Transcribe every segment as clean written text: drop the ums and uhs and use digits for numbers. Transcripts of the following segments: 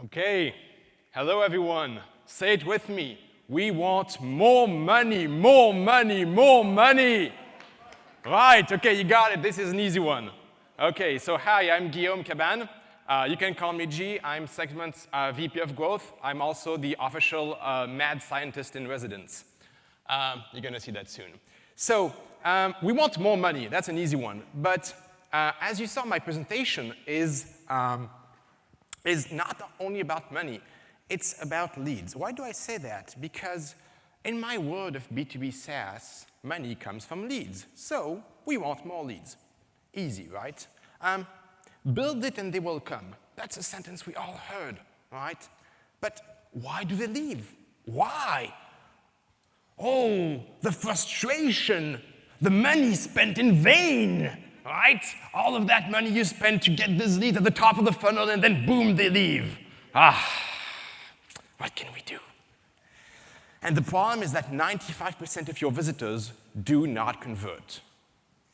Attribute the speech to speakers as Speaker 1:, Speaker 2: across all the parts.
Speaker 1: Okay, hello everyone. Say it with me. We want more money, more money, more money. Right, okay, you got it. This is an easy one. Okay, so hi, I'm Guillaume Cabane. You can call me G. I'm Segment's VP of Growth. I'm also the official mad scientist in residence. You're going to see that soon. So we want more money. That's an easy one. But as you saw, my presentation is not only about money. It's about leads. Why do I say that? Because in my world of B2B SaaS, money comes from leads. So we want more leads. Easy, right? Build it and they will come. That's a sentence we all heard, right? But why do they leave? Why? Oh, the frustration, the money spent in vain, right? All of that money you spent to get this lead at the top of the funnel and then boom, they leave. What can we do? And the problem is that 95% of your visitors do not convert,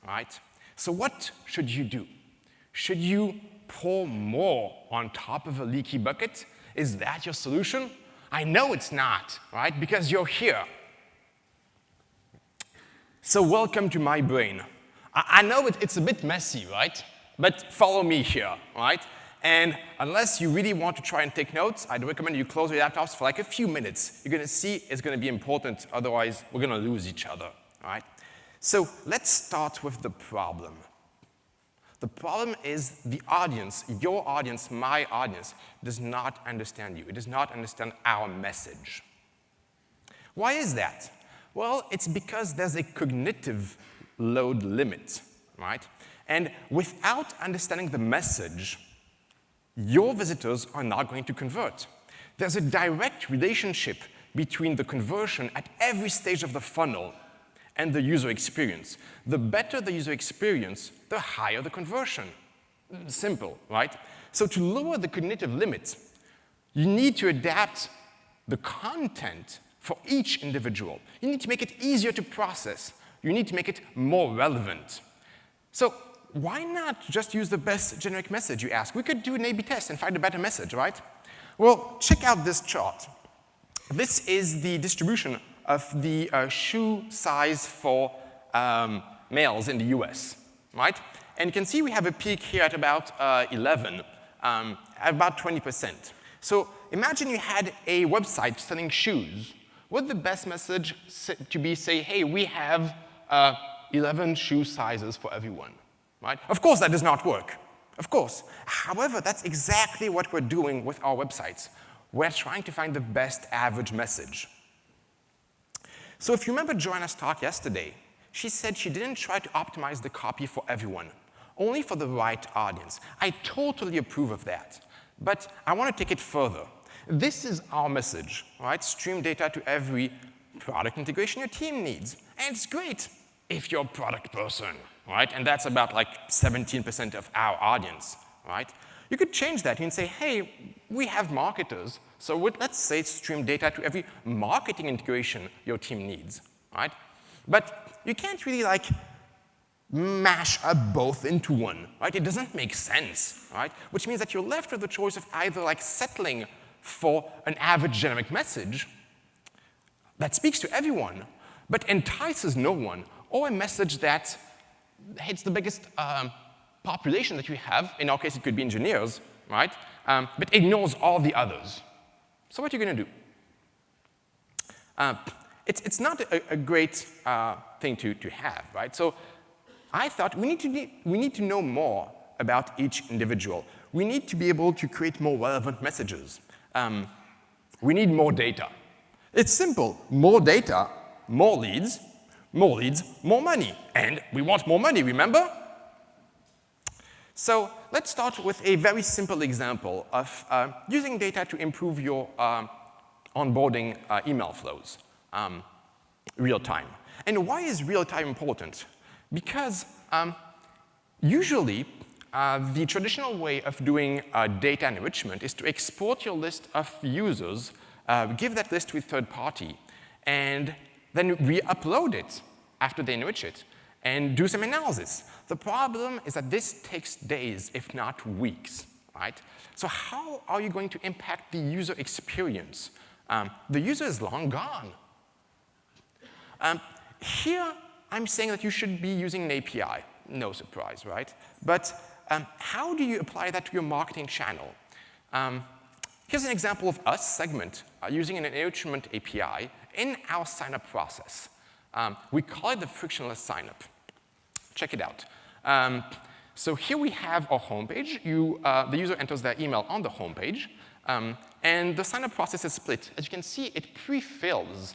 Speaker 1: right? So what should you do? Should you pour more on top of a leaky bucket? Is that your solution? I know it's not, right? Because you're here. So welcome to my brain. I know it's a bit messy, right? But follow me here, right? And unless you really want to try and take notes, I'd recommend you close your laptops for like a few minutes. You're going to see it's going to be important. Otherwise, we're going to lose each other, right? So let's start with the problem. The problem is the audience, your audience, my audience, does not understand you. It does not understand our message. Why is that? Well, it's because there's a cognitive load limit, right? And without understanding the message, your visitors are not going to convert. There's a direct relationship between the conversion at every stage of the funnel and the user experience. The better the user experience, the higher the conversion. Simple, right? So to lower the cognitive limit, you need to adapt the content for each individual. You need to make it easier to process. You need to make it more relevant. So why not just use the best generic message, you ask? We could do an A/B test and find a better message, right? Well, check out this chart. This is the distribution of the shoe size for males in the US, right? And you can see we have a peak here at about 11, about 20%. So imagine you had a website selling shoes. Would the best message to be say, hey, we have 11 shoe sizes for everyone, right? Of course, that does not work, of course. However, that's exactly what we're doing with our websites. We're trying to find the best average message. So if you remember Joanna's talk yesterday, she said she didn't try to optimize the copy for everyone, only for the right audience. I totally approve of that. But I want to take it further. This is our message, right? Stream data to every product integration your team needs. And it's great if you're a product person, right? And that's about like 17% of our audience, right? You could change that and say, hey, we have marketers, so let's say stream data to every marketing integration your team needs, right? But you can't really like mash up both into one, right? It doesn't make sense, right? Which means that you're left with the choice of either like settling for an average generic message that speaks to everyone, but entices no one, or a message that hits the biggest population that you have. In our case, it could be engineers, right? But ignores all the others. So what are you going to do? It's not a great thing to have, right? So I thought we need to know more about each individual. We need to be able to create more relevant messages. We need more data. It's simple. More data, more leads, more money. And we want more money, remember? So let's start with a very simple example of using data to improve your onboarding email flows, real time. And why is real time important? Because usually, the traditional way of doing data enrichment is to export your list of users, give that list to a third party, and then re-upload it after they enrich it, and do some analysis. The problem is that this takes days, if not weeks, right? So how are you going to impact the user experience? The user is long gone. Here, I'm saying that you should be using an API. No surprise, right? But how do you apply that to your marketing channel? Here's an example of us, Segment, using an enrichment API in our sign-up process. We call it the Frictionless Signup. Check it out. So here we have our homepage. The user enters their email on the homepage, and the sign-up process is split. As you can see, it pre-fills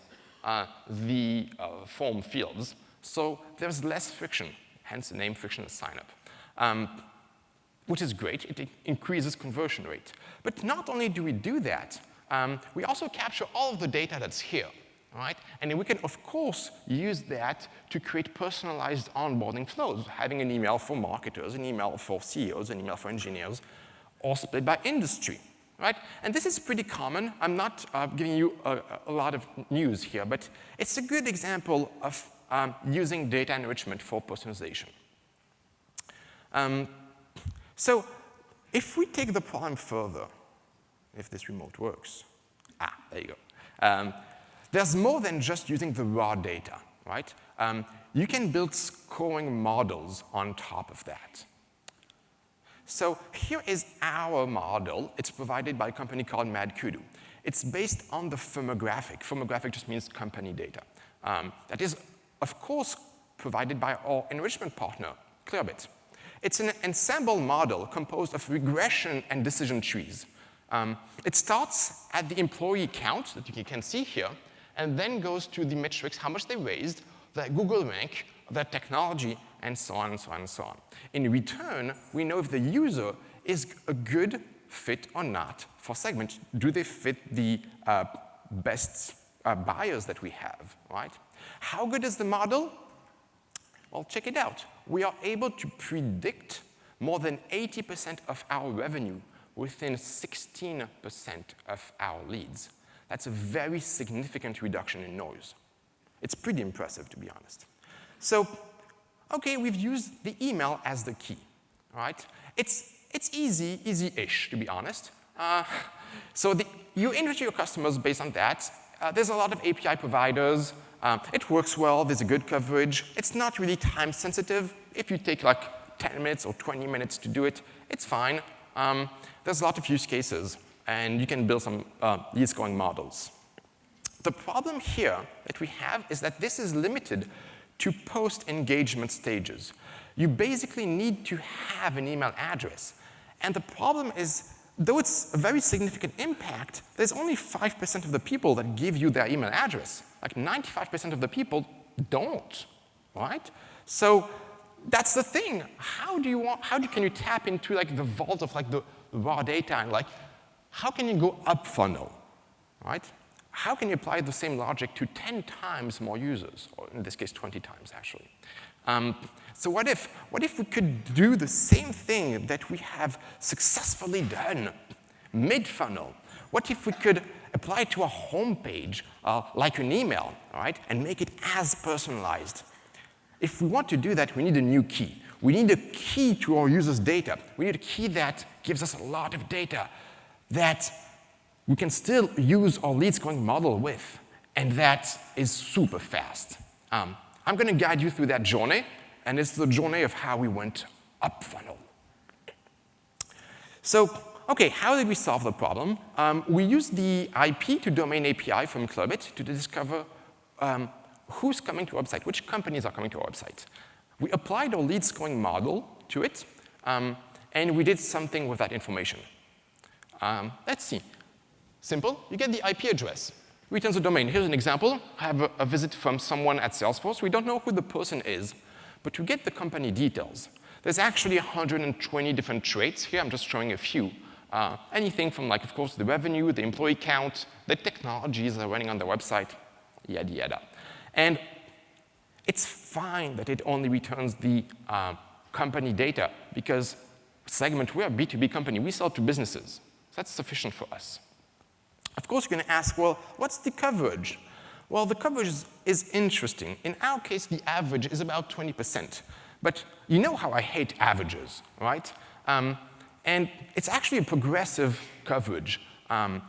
Speaker 1: the form fields, so there's less friction, hence the name Frictionless Signup, which is great. It increases conversion rate. But not only do we do that, we also capture all of the data that's here. Right? And then we can, of course, use that to create personalized onboarding flows, having an email for marketers, an email for CEOs, an email for engineers, or split by industry. Right? And this is pretty common. I'm not giving you a lot of news here, but it's a good example of using data enrichment for personalization. So if we take the problem further, if this remote works, there you go. There's more than just using the raw data, right? You can build scoring models on top of that. So here is our model. It's provided by a company called MadKudu. It's based on the firmographic. Firmographic just means company data. That is, of course, provided by our enrichment partner, Clearbit. It's an ensemble model composed of regression and decision trees. It starts at the employee count that you can see here, and then goes to the metrics, how much they raised, their Google rank, their technology, and so on and so on and so on. In return, we know if the user is a good fit or not for Segment. Do they fit the best buyers that we have, right? How good is the model? Well, check it out. We are able to predict more than 80% of our revenue within 16% of our leads. That's a very significant reduction in noise. It's pretty impressive, to be honest. So, OK, we've used the email as the key, right? It's easy-ish, to be honest. So you enrich your customers based on that. There's a lot of API providers. It works well. There's a good coverage. It's not really time sensitive. If you take like 10 minutes or 20 minutes to do it, it's fine. There's a lot of use cases, and you can build some lead scoring models. The problem here that we have is that this is limited to post-engagement stages. You basically need to have an email address. And the problem is, though it's a very significant impact, there's only 5% of the people that give you their email address. Like 95% of the people don't, right? So that's the thing. How can you tap into like the vault of like the raw data and like, how can you go up funnel, right? How can you apply the same logic to 10 times more users, or in this case, 20 times, actually? So what if we could do the same thing that we have successfully done mid-funnel? What if we could apply it to a homepage, like an email, right, and make it as personalized? If we want to do that, we need a new key. We need a key to our users' data. We need a key that gives us a lot of data that we can still use our lead scoring model with, and that is super fast. I'm going to guide you through that journey, and it's the journey of how we went up funnel. So, OK, how did we solve the problem? We used the IP to domain API from Clearbit to discover who's coming to our website, which companies are coming to our website. We applied our lead scoring model to it, and we did something with that information. Let's see. Simple. You get the IP address. Returns a domain. Here's an example. I have a visit from someone at Salesforce. We don't know who the person is, but to get the company details, there's actually 120 different traits. Here I'm just showing a few. Anything from, like, of course, the revenue, the employee count, the technologies that are running on the website, yada, yada. And it's fine that it only returns the company data, because Segment, we're a B2B company. We sell to businesses. So that's sufficient for us. Of course, you're going to ask, well, what's the coverage? Well, the coverage is interesting. In our case, the average is about 20%. But you know how I hate averages, right? And it's actually a progressive coverage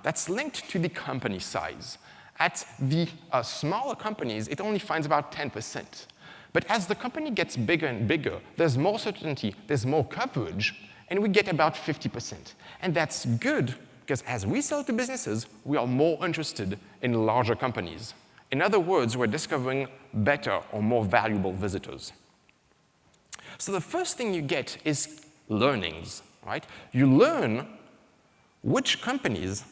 Speaker 1: that's linked to the company size. At the smaller companies, it only finds about 10%. But as the company gets bigger and bigger, there's more certainty, there's more coverage, and we get about 50%. And that's good, because as we sell to businesses, we are more interested in larger companies. In other words, we're discovering better or more valuable visitors. So the first thing you get is learnings, right? You learn which companies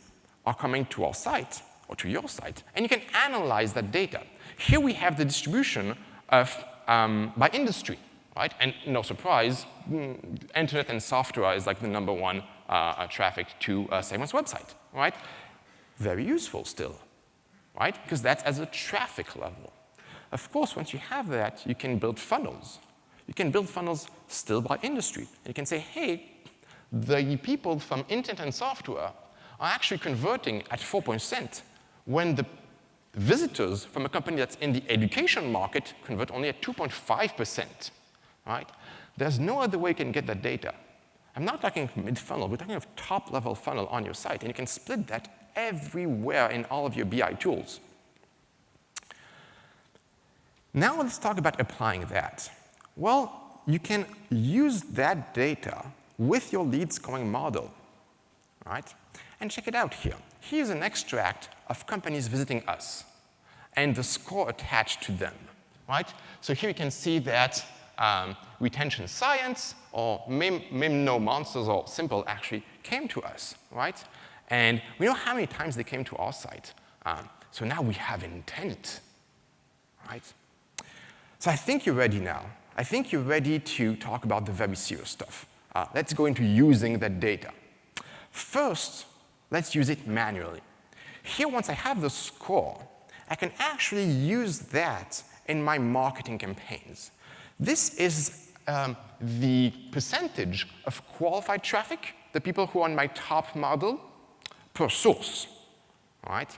Speaker 1: are coming to our site or to your site, and you can analyze that data. Here we have the distribution of by industry, right? And no surprise, internet and software is like the #1 traffic to Segment's website, right? Very useful still, right? Because that's as a traffic level. Of course, once you have that, you can build funnels. You can build funnels still by industry. And you can say, hey, the people from internet and software are actually converting at 4% when the visitors from a company that's in the education market convert only at 2.5%, right? There's no other way you can get that data. I'm not talking mid-funnel, we're talking of top-level funnel on your site, and you can split that everywhere in all of your BI tools. Now let's talk about applying that. Well, you can use that data with your lead scoring model, right? And check it out here. Here's an extract of companies visiting us and the score attached to them, right? So here you can see that retention science or MIM no monsters or simple actually came to us, right? And we know how many times they came to our site. So now we have intent, right? So I think you're ready now. I think you're ready to talk about the very serious stuff. Let's go into using that data. First, let's use it manually. Here, once I have the score, I can actually use that in my marketing campaigns. This is the percentage of qualified traffic, the people who are on my top model, per source, right?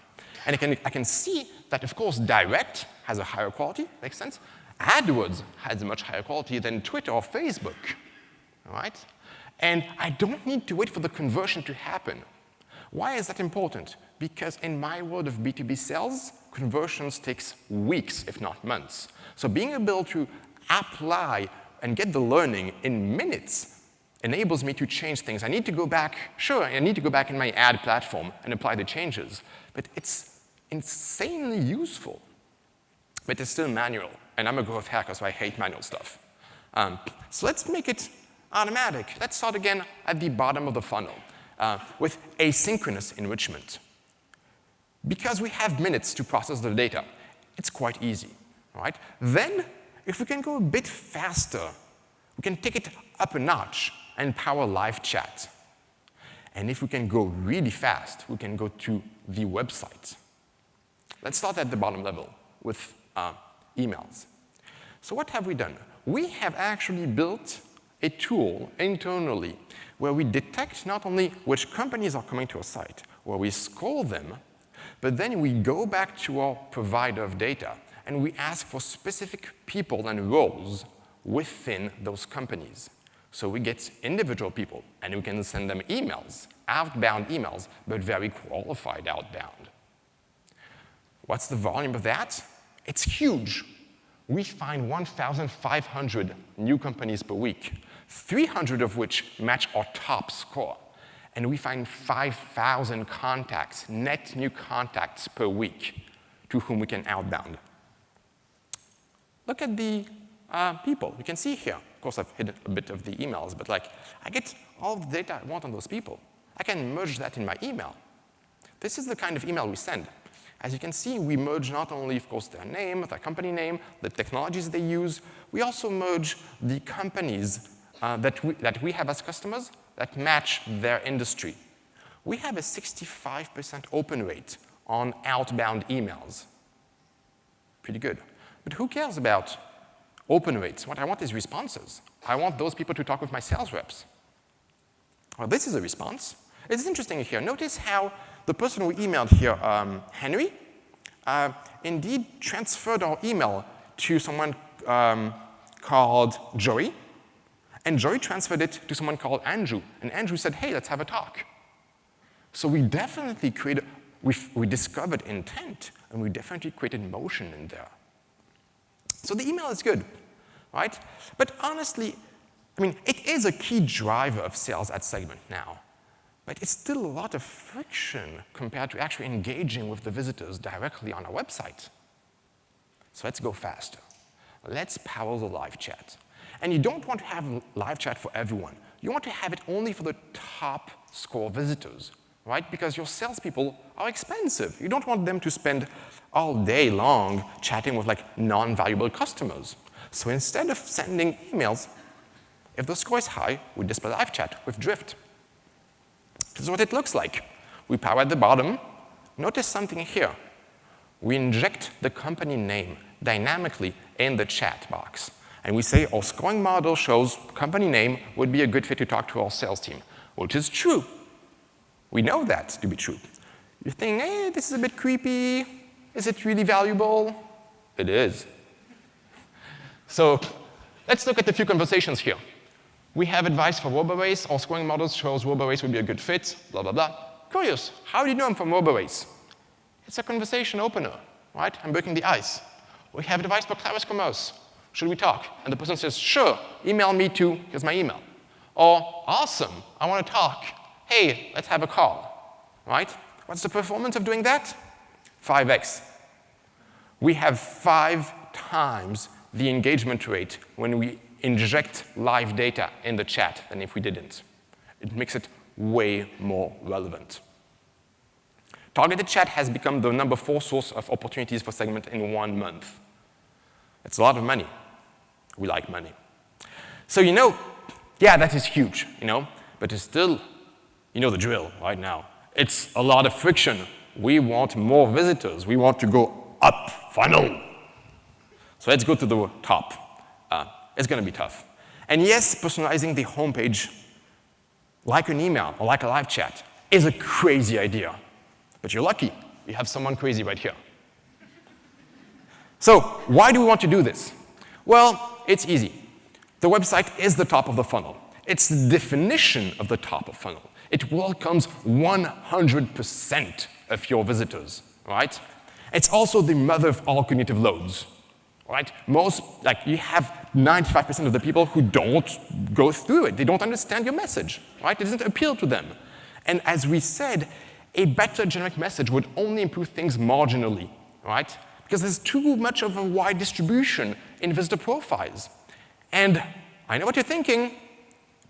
Speaker 1: And I can see that, of course, direct has a higher quality, makes sense. AdWords has a much higher quality than Twitter or Facebook, right? And I don't need to wait for the conversion to happen. Why is that important? Because in my world of B2B sales, conversions takes weeks, if not months. So being able to apply and get the learning in minutes enables me to change things. I need to go back, sure, I need to go back in my ad platform and apply the changes, but it's insanely useful. But it's still manual, and I'm a growth hacker, so I hate manual stuff. So let's make it automatic. Let's start again at the bottom of the funnel with asynchronous enrichment. Because we have minutes to process the data, it's quite easy, right? Then, if we can go a bit faster, we can take it up a notch and power live chat. And if we can go really fast, we can go to the website. Let's start at the bottom level with emails. So what have we done? We have actually built a tool internally where we detect not only which companies are coming to our site, where we score them, but then we go back to our provider of data and we ask for specific people and roles within those companies. So we get individual people and we can send them emails, outbound emails, but very qualified outbound. What's the volume of that? It's huge. We find 1,500 new companies per week, 300 of which match our top score. And we find 5,000 contacts, net new contacts per week to whom we can outbound. Look at the people. You can see here. Of course, I've hidden a bit of the emails, but like, I get all the data I want on those people. I can merge that in my email. This is the kind of email we send. As you can see, we merge not only, of course, their name, their company name, the technologies they use, we also merge the companies that we have as customers that match their industry. We have a 65% open rate on outbound emails. Pretty good. But who cares about open rates? What I want is responses. I want those people to talk with my sales reps. Well, this is a response. It's interesting here. Notice how the person we emailed here, Henry, indeed transferred our email to someone called Joey, And Joy transferred it to someone called Andrew. And Andrew said, hey, let's have a talk. So we definitely we discovered intent, and we definitely created motion in there. So the email is good, right? But honestly, I mean, it is a key driver of sales at Segment now. But it's still a lot of friction compared to actually engaging with the visitors directly on our website. So let's go faster. Let's power the live chat. And you don't want to have live chat for everyone. You want to have it only for the top score visitors, right? Because your salespeople are expensive. You don't want them to spend all day long chatting with like non-valuable customers. So instead of sending emails, if the score is high, we display live chat with Drift. This is what it looks like. We power at the bottom. Notice something here. We inject the company name dynamically in the chat box. And we say our scoring model shows company name would be a good fit to talk to our sales team, which is true. We know that to be true. You think, hey, this is a bit creepy. Is it really valuable? It is. So let's look at a few conversations here. We have advice for RoboRace. Our scoring model shows RoboRace would be a good fit, blah, blah, blah. Curious, how do you know I'm from RoboRace? It's a conversation opener, right? I'm breaking the ice. We have advice for Claris Commerce. Should we talk? And the person says, sure, email me too, here's my email. Or, awesome, I want to talk. Hey, let's have a call, right? What's the performance of doing that? 5x. We have 5 times the engagement rate when we inject live data in the chat than if we didn't. It makes it way more relevant. Targeted chat has become the number 4 source of opportunities for Segment in 1 month. It's a lot of money. We like money. So yeah, that is huge, but it's still, the drill right now. It's a lot of friction. We want more visitors. We want to go up funnel. So let's go to the top. It's going to be tough. And yes, personalizing the homepage like an email or like a live chat is a crazy idea. But you're lucky. You have someone crazy right here. So why do we want to do this? Well, it's easy. The website is the top of the funnel. It's the definition of the top of funnel. It welcomes 100% of your visitors, right? It's also the mother of all cognitive loads, right? You have 95% of the people who don't go through it. They don't understand your message, right? It doesn't appeal to them. And as we said, a better generic message would only improve things marginally, right? Because there's too much of a wide distribution in visitor profiles. And I know what you're thinking.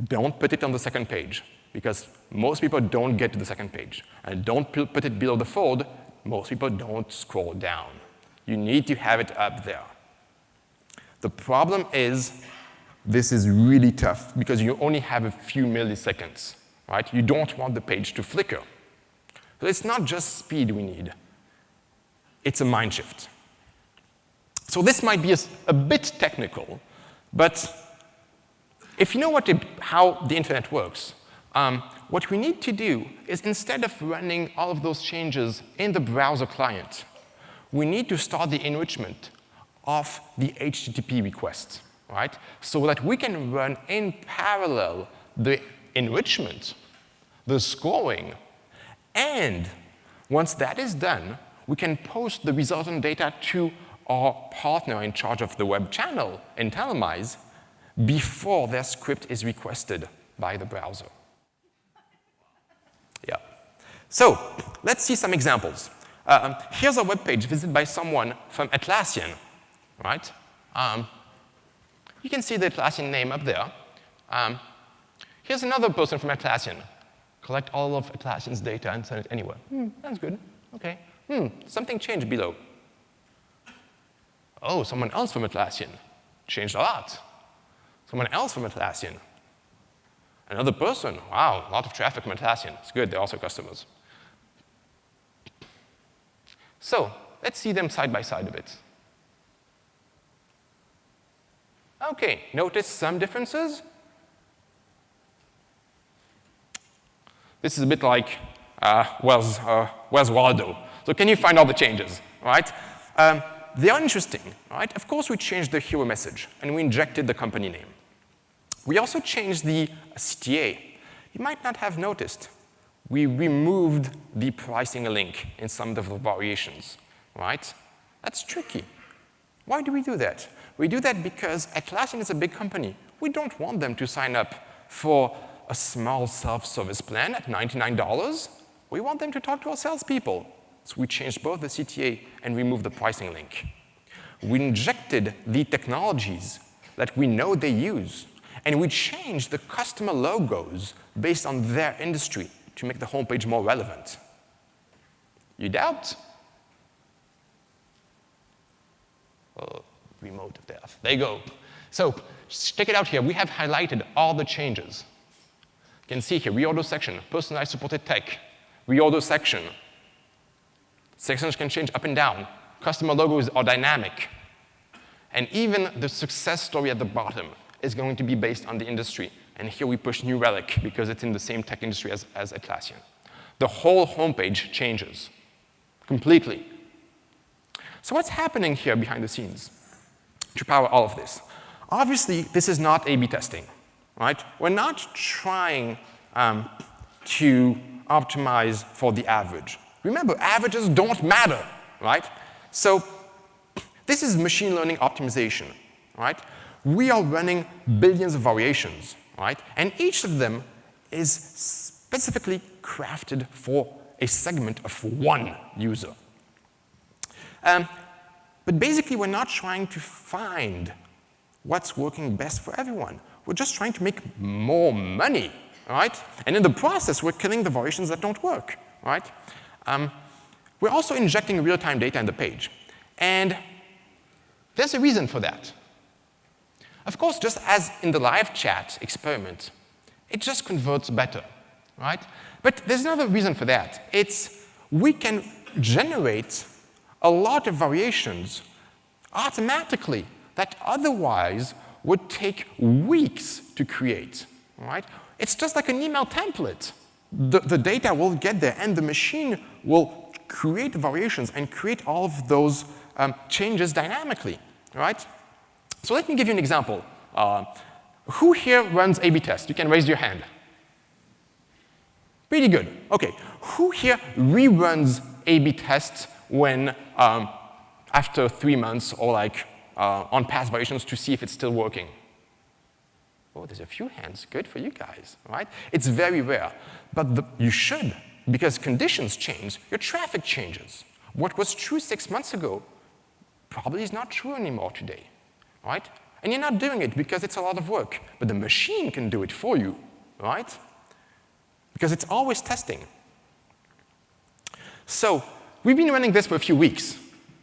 Speaker 1: Don't put it on the second page, because most people don't get to the second page. And don't put it below the fold. Most people don't scroll down. You need to have it up there. The problem is this is really tough because you only have a few milliseconds, right? You don't want the page to flicker. So it's not just speed we need. It's a mind shift. So this might be a bit technical, but if you know how the internet works, what we need to do is instead of running all of those changes in the browser client, we need to start the enrichment of the HTTP request, right? So that we can run in parallel the enrichment, the scoring, and once that is done, we can post the resultant data to our partner in charge of the web channel, Intellimise, before their script is requested by the browser. Yeah. So let's see some examples. Here's a web page visited by someone from Atlassian, right? You can see the Atlassian name up there. Here's another person from Atlassian. Collect all of Atlassian's data and send it anywhere. That's good. OK. Something changed below. Oh, someone else from Atlassian. Changed a lot. Someone else from Atlassian. Another person. Wow, a lot of traffic from Atlassian. It's good. They're also customers. So let's see them side by side a bit. OK, notice some differences. This is a bit like, where's Waldo? So can you find all the changes, right? They are interesting, right? Of course, we changed the hero message, and we injected the company name. We also changed the CTA. You might not have noticed. We removed the pricing link in some of the variations, right? That's tricky. Why do we do that? We do that because Atlassian is a big company. We don't want them to sign up for a small self-service plan at $99. We want them to talk to our salespeople. So we changed both the CTA and removed the pricing link. We injected the technologies that we know they use, and we changed the customer logos based on their industry to make the homepage more relevant. You doubt? Remote of death. There you go. So check it out here. We have highlighted all the changes. You can see here, reorder section, personalized supported tech, reorder section. Sections can change up and down. Customer logos are dynamic. And even the success story at the bottom is going to be based on the industry. And here we push New Relic because it's in the same tech industry as Atlassian. The whole homepage changes completely. So what's happening here behind the scenes to power all of this? Obviously, this is not A/B testing, right? We're not trying to optimize for the average. Remember, averages don't matter, right? So this is machine learning optimization, right? We are running billions of variations, right? And each of them is specifically crafted for a segment of one user. But basically, we're not trying to find what's working best for everyone. We're just trying to make more money, right? And in the process, we're killing the variations that don't work, right? We're also injecting real-time data in the page. And there's a reason for that. Of course, just as in the live chat experiment, it just converts better, right? But there's another reason for that. It's we can generate a lot of variations automatically that otherwise would take weeks to create, right? It's just like an email template. The data will get there, and the machine will create the variations and create all of those changes dynamically, right? So let me give you an example. Who here runs A/B tests? You can raise your hand. Pretty good. OK. Who here reruns A/B tests when after 3 months or like on past variations to see if it's still working? Oh, there's a few hands. Good for you guys, right? It's very rare. But you should, because conditions change, your traffic changes. What was true 6 months ago probably is not true anymore today, right? And you're not doing it because it's a lot of work. But the machine can do it for you, right? Because it's always testing. So we've been running this for a few weeks,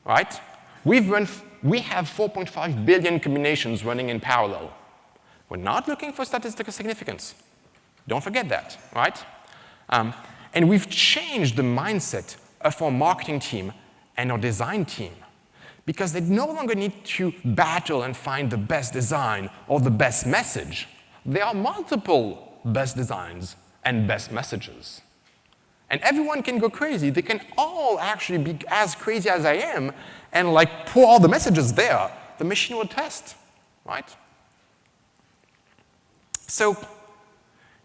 Speaker 1: right? We have 4.5 billion combinations running in parallel. We're not looking for statistical significance. Don't forget that, right? And we've changed the mindset of our marketing team and our design team because they no longer need to battle and find the best design or the best message. There are multiple best designs and best messages. And everyone can go crazy. They can all actually be as crazy as I am and like pour all the messages there. The machine will test, right? So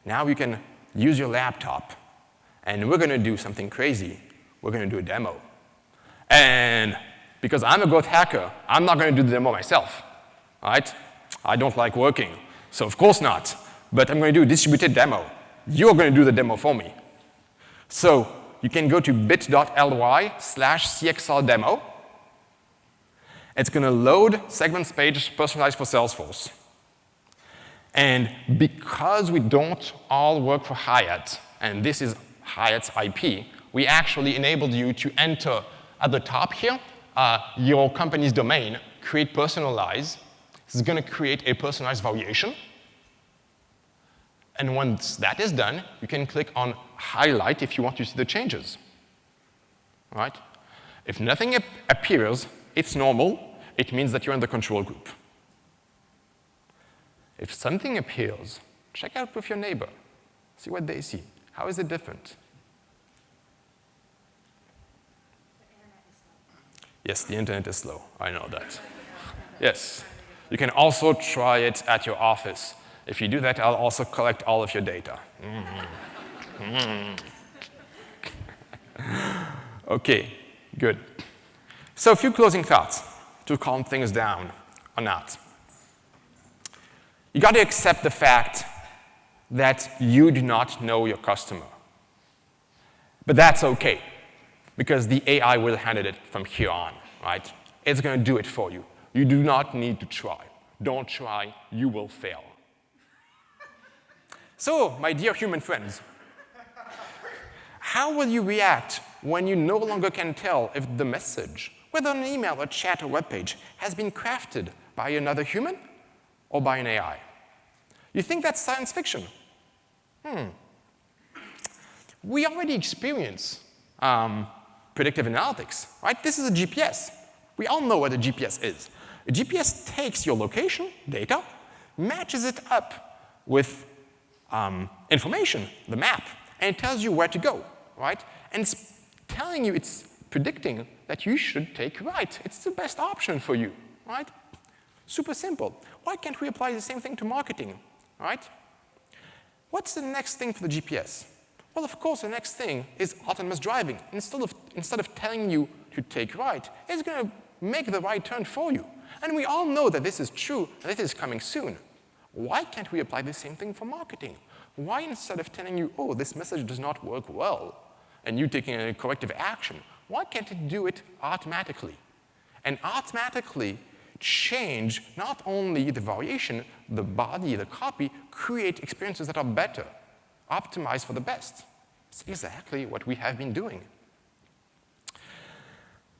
Speaker 1: now you can use your laptop, and we're going to do something crazy. We're going to do a demo. And because I'm a growth hacker, I'm not going to do the demo myself, right? I don't like working, so of course not. But I'm going to do a distributed demo. You're going to do the demo for me. So you can go to bit.ly/CXL demo. It's going to load segments page personalized for Salesforce. And because we don't all work for Hyatt, and this is Hyatt's IP, we actually enabled you to enter at the top here your company's domain, create personalize. This is going to create a personalized variation. And once that is done, you can click on highlight if you want to see the changes. Right? If nothing appears, it's normal. It means that you're in the control group. If something appears, check out with your neighbor. See what they see. How is it different? Yes, the internet is slow. I know that. Yes. You can also try it at your office. If you do that, I'll also collect all of your data. OK, good. So a few closing thoughts to calm things down or not. You got to accept the fact that you do not know your customer. But that's OK, because the AI will handle it from here on, right? It's going to do it for you. You do not need to try. Don't try, you will fail. So, my dear human friends, how will you react when you no longer can tell if the message, whether an email, a chat, or web page, has been crafted by another human or by an AI? You think that's science fiction? We already experience predictive analytics, right? This is a GPS. We all know what a GPS is. A GPS takes your location data, matches it up with information, the map, and it tells you where to go, right? And it's telling you, it's predicting that you should take right. It's the best option for you, right? Super simple. Why can't we apply the same thing to marketing, right? What's the next thing for the GPS? Well, of course, the next thing is autonomous driving. Instead of telling you to take right, it's going to make the right turn for you. And we all know that this is true, and this is coming soon. Why can't we apply the same thing for marketing? Why, instead of telling you, oh, this message does not work well, and you taking a corrective action, why can't it do it automatically? And automatically change not only the variation, the body, the copy, create experiences that are better, optimized for the best. It's exactly what we have been doing.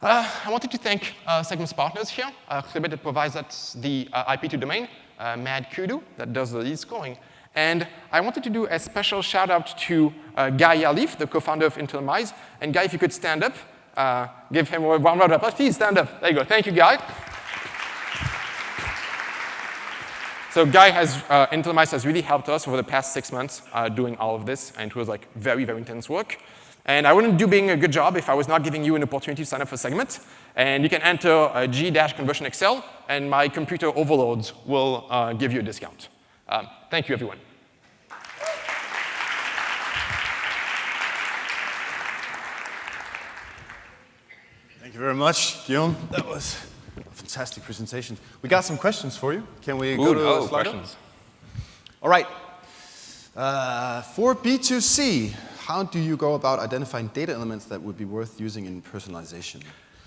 Speaker 1: I wanted to thank Segment's partners here. Clearbit that provides us the IP to domain, Mad Kudu that does the lead scoring. And I wanted to do a special shout out to Guillaume, the co-founder of Untitled. And Guy, if you could stand up, give him one round of applause. Please stand up. There you go. Thank you, Guy. So Guy has, Untitled has really helped us over the past 6 months doing all of this, and it was like very, very intense work. And I wouldn't do being a good job if I was not giving you an opportunity to sign up for Segment. And you can enter G-ConversionXL, and my computer overloads will give you a discount. Thank you, everyone.
Speaker 2: Thank you very much, Guillaume. That was a fantastic presentation. We got some questions for you. Can we go to the Slido?
Speaker 1: Questions.
Speaker 2: All right. For B2C, how do you go about identifying data elements that would be worth using in personalization?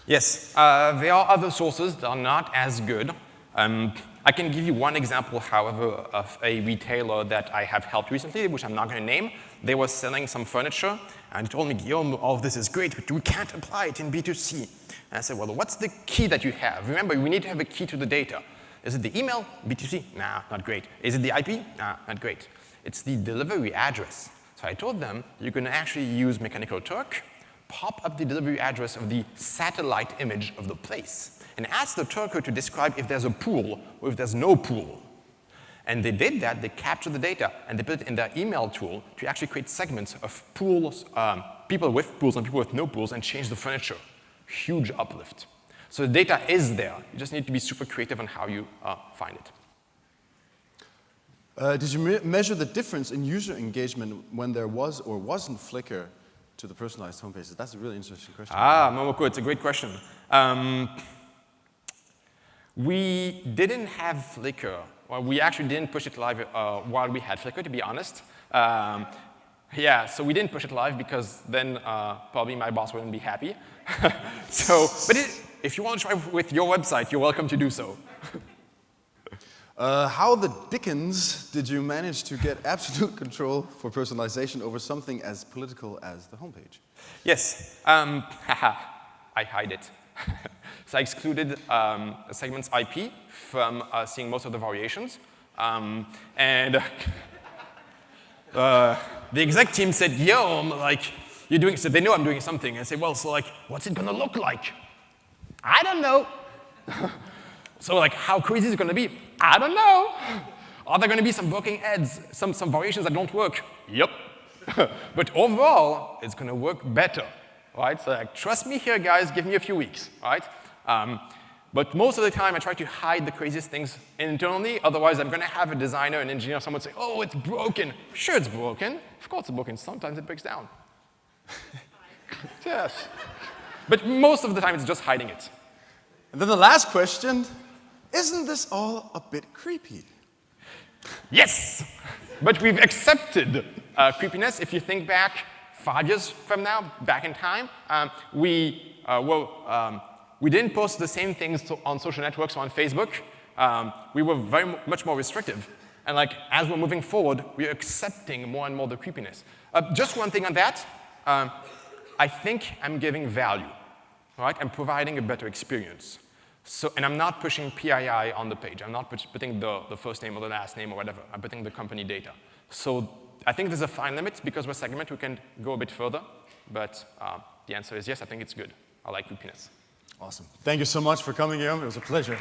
Speaker 1: Yes, there are other sources that are not as good. I can give you one example, however, of a retailer that I have helped recently, which I'm not going to name. They were selling some furniture, and they told me, Guillaume, all of this is great, but we can't apply it in B2C. And I said, well, what's the key that you have? Remember, we need to have a key to the data. Is it the email? B2C? Nah, not great. Is it the IP? Nah, not great. It's the delivery address. So I told them, you can actually use Mechanical Turk, pop up the delivery address of the satellite image of the place, and ask the Turker to describe if there's a pool or if there's no pool. And they did that. They captured the data, and they put it in their email tool to actually create segments of pools, people with pools and people with no pools, and change the furniture. Huge uplift. So the data is there. You just need to be super creative on how you find it.
Speaker 2: Did you measure the difference in user engagement when there was or wasn't Flickr to the personalized homepages? That's a really interesting question.
Speaker 1: Momoko, it's a great question. We didn't have Flickr. Well, we actually didn't push it live while we had Flickr, to be honest. Yeah, so we didn't push it live because then probably my boss wouldn't be happy. But if you want to try with your website, you're welcome to do so.
Speaker 2: How the dickens did you manage to get absolute control for personalization over something as political as the homepage?
Speaker 1: Yes, I hide it. So I excluded a segment's IP from seeing most of the variations. And the exec team said, Guillaume, like, you're doing, so they know I'm doing something. I said, well, so like, what's it gonna look like? I don't know. So like, how crazy is it gonna be? I don't know. Are there gonna be some broken ads, some variations that don't work? Yep. But overall, it's gonna work better, right? So like, trust me here, guys, give me a few weeks, right? But most of the time, I try to hide the craziest things internally. Otherwise, I'm going to have a designer, an engineer, someone say, oh, it's broken. Sure, it's broken. Of course it's broken. Sometimes it breaks down. Yes. But most of the time, it's just hiding it.
Speaker 2: And then the last question, isn't this all a bit creepy?
Speaker 1: Yes! But we've accepted creepiness. If you think back 5 years from now, back in time, we didn't post the same things on social networks or on Facebook. We were very much more restrictive. And like, as we're moving forward, we're accepting more and more the creepiness. Just one thing on that. I think I'm giving value. Right? I'm providing a better experience. So, and I'm not pushing PII on the page. I'm not putting the first name or the last name or whatever. I'm putting the company data. So I think there's a fine limit. Because we're segmented, we can go a bit further. But the answer is yes, I think it's good. I like creepiness.
Speaker 2: Awesome. Thank you so much for coming, Guillaume. It was a pleasure.